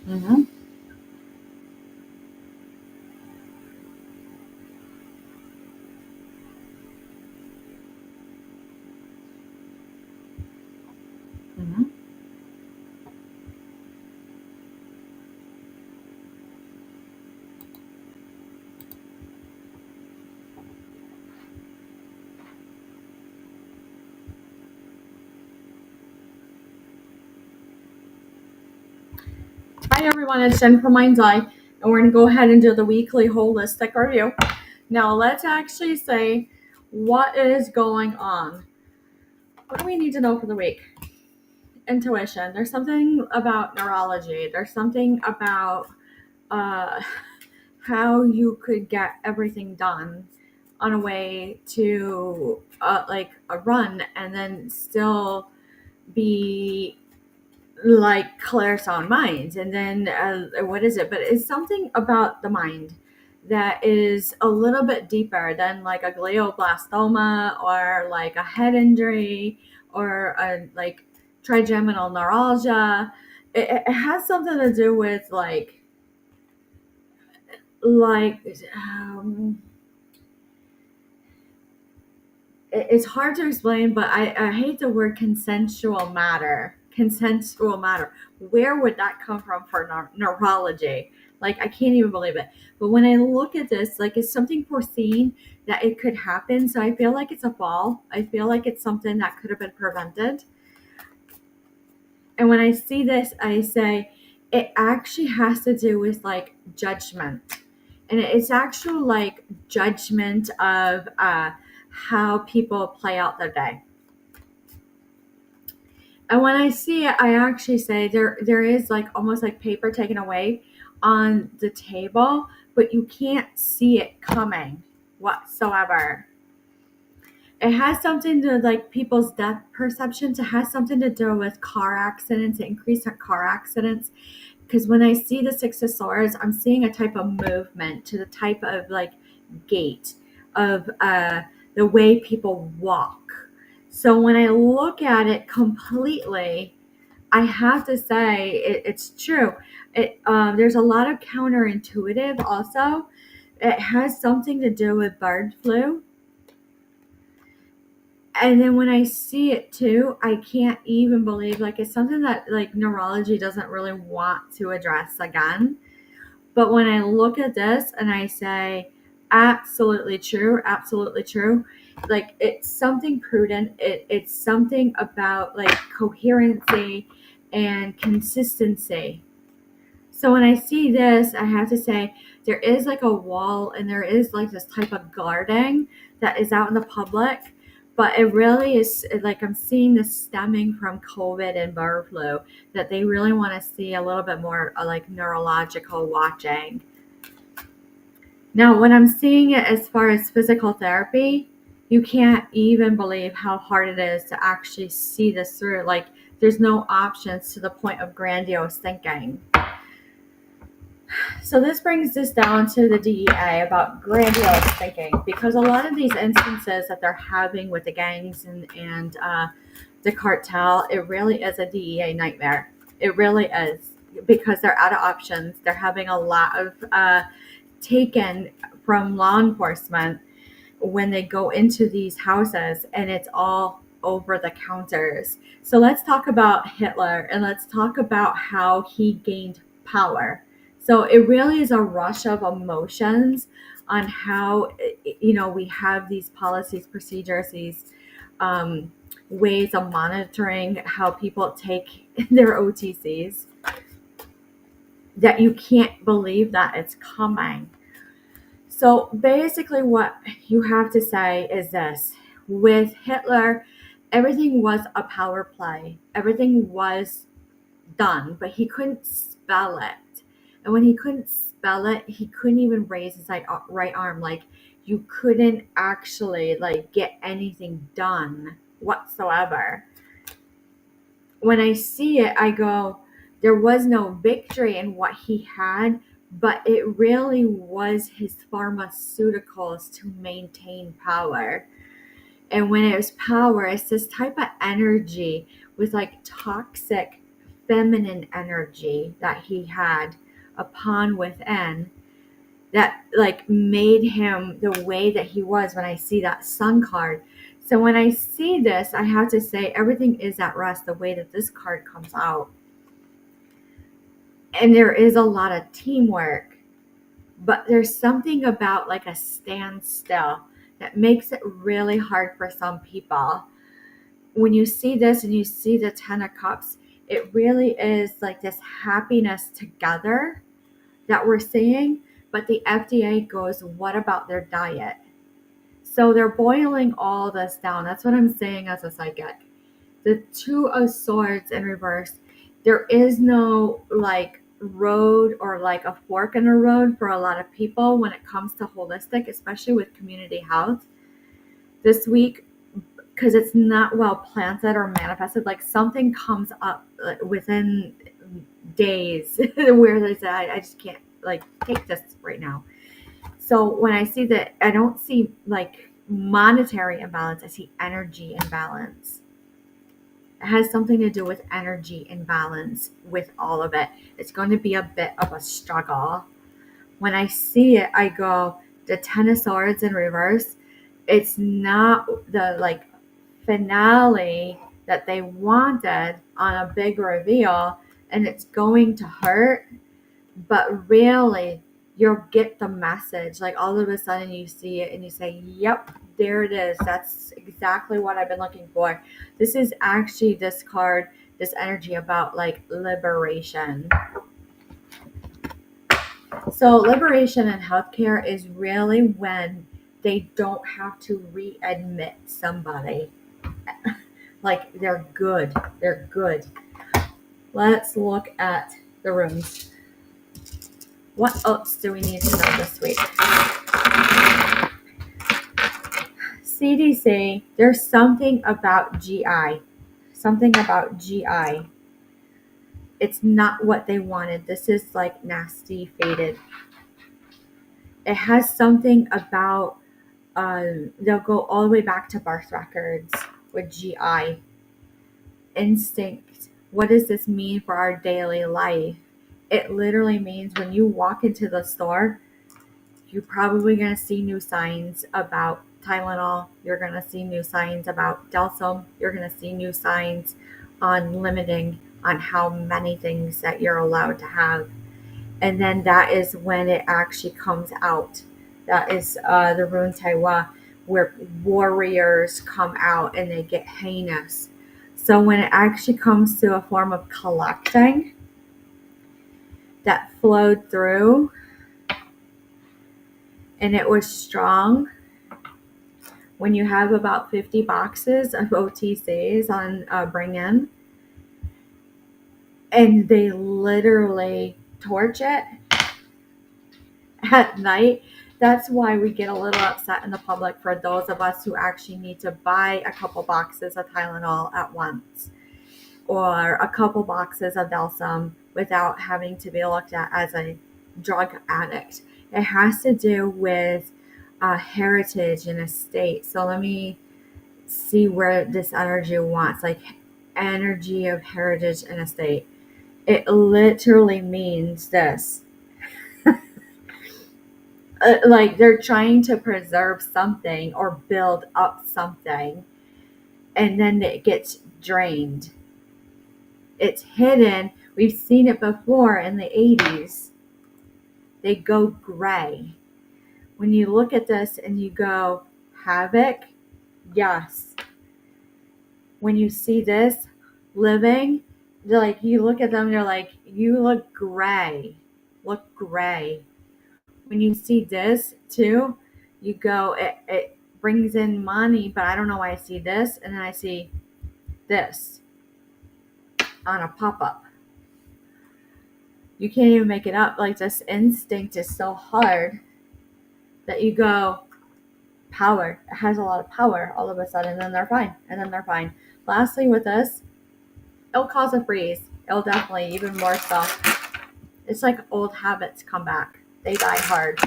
Mm-hmm. Mm-hmm. Hi everyone, it's Jen from Mind's Eye, and we're going to go ahead and do the weekly holistic review. Now let's actually say what is going on. What do we need to know for the week? Intuition. There's something about neurology. There's something about uh, how you could get everything done on a way to like a run and then still be like clear sound mind. And then what is it? But it's something about the mind that is a little bit deeper than like a glioblastoma or like a head injury or a like trigeminal neuralgia. It has something to do with like um, it's hard to explain, but I hate the word consensual matter. Consensual matter. Where would that come from for neurology? Like, I can't even believe it. But when I look at this, like, it's something foreseen that it could happen. So I feel like it's a fall. I feel like it's something that could have been prevented. And when I see this, I say it actually has to do with like judgment. And it's actual like judgment of how people play out their day. And when I see it, I actually say there is like almost like paper taken away on the table, but you can't see it coming whatsoever. It has something to like people's death perceptions. It has something to do with car accidents, increase in car accidents. Because when I see the Six of Swords, I'm seeing a type of movement to the type of like gait of the way people walk. So when I look at it completely, I have to say it's true. There's a lot of counterintuitive also. It has something to do with bird flu. And then when I see it too, I can't even believe like it's something that like neurology doesn't really want to address again. But when I look at this and I say, absolutely true, absolutely true, like it's something prudent. It's something about like coherency and consistency. So when I see this, I have to say there is like a wall and there is like this type of guarding that is out in the public. But it really is like I'm seeing this stemming from COVID and bird flu that they really want to see a little bit more like neurological watching. Now, when I'm seeing it as far as physical therapy, you can't even believe how hard it is to actually see this through. Like, there's no options to the point of grandiose thinking. So this brings this down to the DEA about grandiose thinking, because a lot of these instances that they're having with the gangs and the cartel, it really is a DEA nightmare. It really is, because they're out of options. They're having a lot of taken from law enforcement when they go into these houses, and it's all over the counters. So let's talk about Hitler and let's talk about how he gained power. So it really is a rush of emotions on how we have these policies, procedures, these um, ways of monitoring how people take their OTCs, that you can't believe that it's coming. So basically, what you have to say is this: with Hitler, everything was a power play, everything was done, but he couldn't spell it. And when he couldn't spell it, he couldn't even raise his right arm. Like, you couldn't actually like get anything done whatsoever. When I see it, I go, there was no victory in what he had, but it really was his pharmaceuticals to maintain power. And when it was power, it's this type of energy with like toxic feminine energy that he had upon within that like made him the way that he was when I see that sun card. So when I see this, I have to say everything is at rest the way that this card comes out. And there is a lot of teamwork, but there's something about like a standstill that makes it really hard for some people. When you see this and you see the 10 of Cups, it really is like this happiness together that we're seeing. But the FDA goes, what about their diet? So they're boiling all this down. That's what I'm saying as a psychic. The Two of Swords in reverse. There is no like road or like a fork in the road for a lot of people when it comes to holistic, especially with community health. This week, because it's not well planted or manifested, like something comes up within days where they say, I just can't like take this right now. So when I see that, I don't see like monetary imbalance, I see energy imbalance. It has something to do with energy imbalance with all of it. It's going to be a bit of a struggle. When I see it, I go, the 10 of Swords in reverse, it's not the like finale that they wanted on a big reveal, and it's going to hurt, but really you'll get the message. Like all of a sudden you see it and you say, yep, there it is. That's exactly what I've been looking for. This is actually this card, this energy about like liberation. So liberation in healthcare is really when they don't have to readmit somebody. Like they're good. They're good. Let's look at the rooms. What else do we need to know this week? CDC, there's something about GI. Something about GI. It's not what they wanted. This is like nasty, faded. It has something about, they'll go all the way back to birth records with GI. Instinct. What does this mean for our daily life? It literally means when you walk into the store, you're probably going to see new signs about Tylenol. You're going to see new signs about Delsum. You're going to see new signs on limiting on how many things that you're allowed to have. And then that is when it actually comes out. That is the Rune Taiwa, where warriors come out and they get heinous. So when it actually comes to a form of collecting that flowed through and it was strong, when you have about 50 boxes of OTCs on bring in, and they literally torch it at night, that's why we get a little upset in the public for those of us who actually need to buy a couple boxes of Tylenol at once or a couple boxes of Delsum without having to be looked at as a drug addict. It has to do with heritage and estate. So let me see where this energy wants, like energy of heritage and estate. It literally means this. Like they're trying to preserve something or build up something, and then it gets drained. It's hidden. We've seen it before in the 80s. They go gray. When you look at this and you go, havoc, yes. When you see this living, they're like, you look at them, you're like, you look gray. Look gray. When you see this too, you go, it brings in money, but I don't know why I see this. And then I see this on a pop-up. You can't even make it up. Like this instinct is so hard that you go, power. It has a lot of power all of a sudden, and then they're fine. And then they're fine. Lastly, with this, it'll cause a freeze. It'll definitely, even more so. It's like old habits come back. They die hard.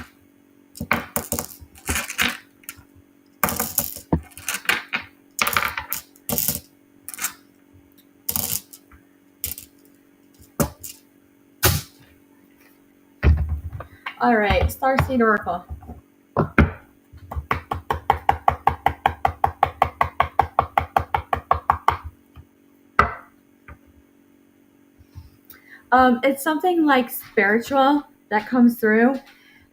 All right, Starseed Oracle. It's something like spiritual that comes through.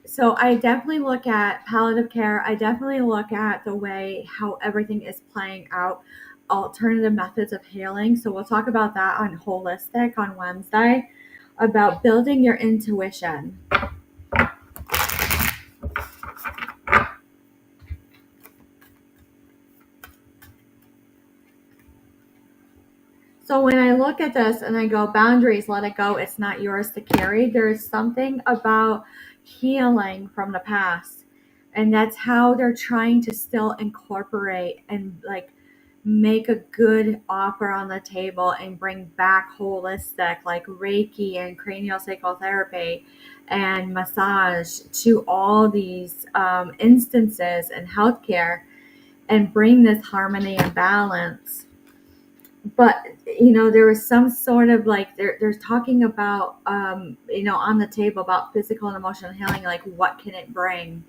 So I definitely look at palliative care. I definitely look at the way how everything is playing out, alternative methods of healing. So we'll talk about that on Holistic on Wednesday, about building your intuition. So when I look at this and I go, boundaries, let it go, it's not yours to carry, there's something about healing from the past. And that's how they're trying to still incorporate and like make a good offer on the table and bring back holistic like Reiki and craniosacral therapy and massage to all these instances in healthcare and bring this harmony and balance. But there was some sort of like they're talking about on the table about physical and emotional healing, like what can it bring.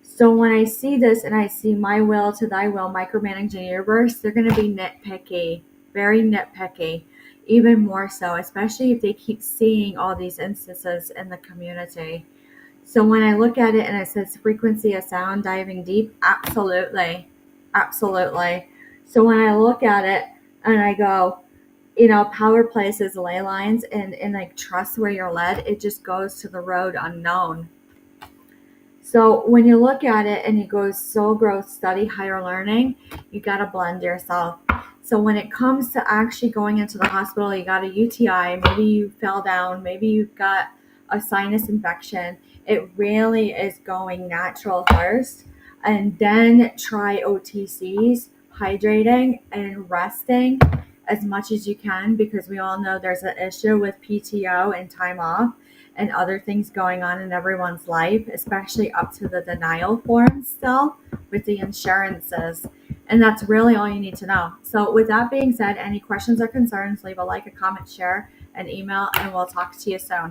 So when I see this and I see my will to thy will micromanaging the universe, they're going to be nitpicky, very nitpicky, even more so, especially if they keep seeing all these instances in the community. So when I look at it and it says frequency of sound diving deep, absolutely, absolutely. So when I look at it and I go, power places, ley lines, and like trust where you're led, it just goes to the road unknown. So when you look at it and it goes soul growth, study, higher learning, you got to blend yourself. So when it comes to actually going into the hospital, you got a UTI, maybe you fell down, maybe you've got a sinus infection. It really is going natural first, and then try OTCs, hydrating and resting as much as you can, because we all know there's an issue with PTO and time off and other things going on in everyone's life, especially up to the denial forms still with the insurances. And that's really all you need to know. So with that being said, any questions or concerns, leave a like, a comment, share, an email, and we'll talk to you soon.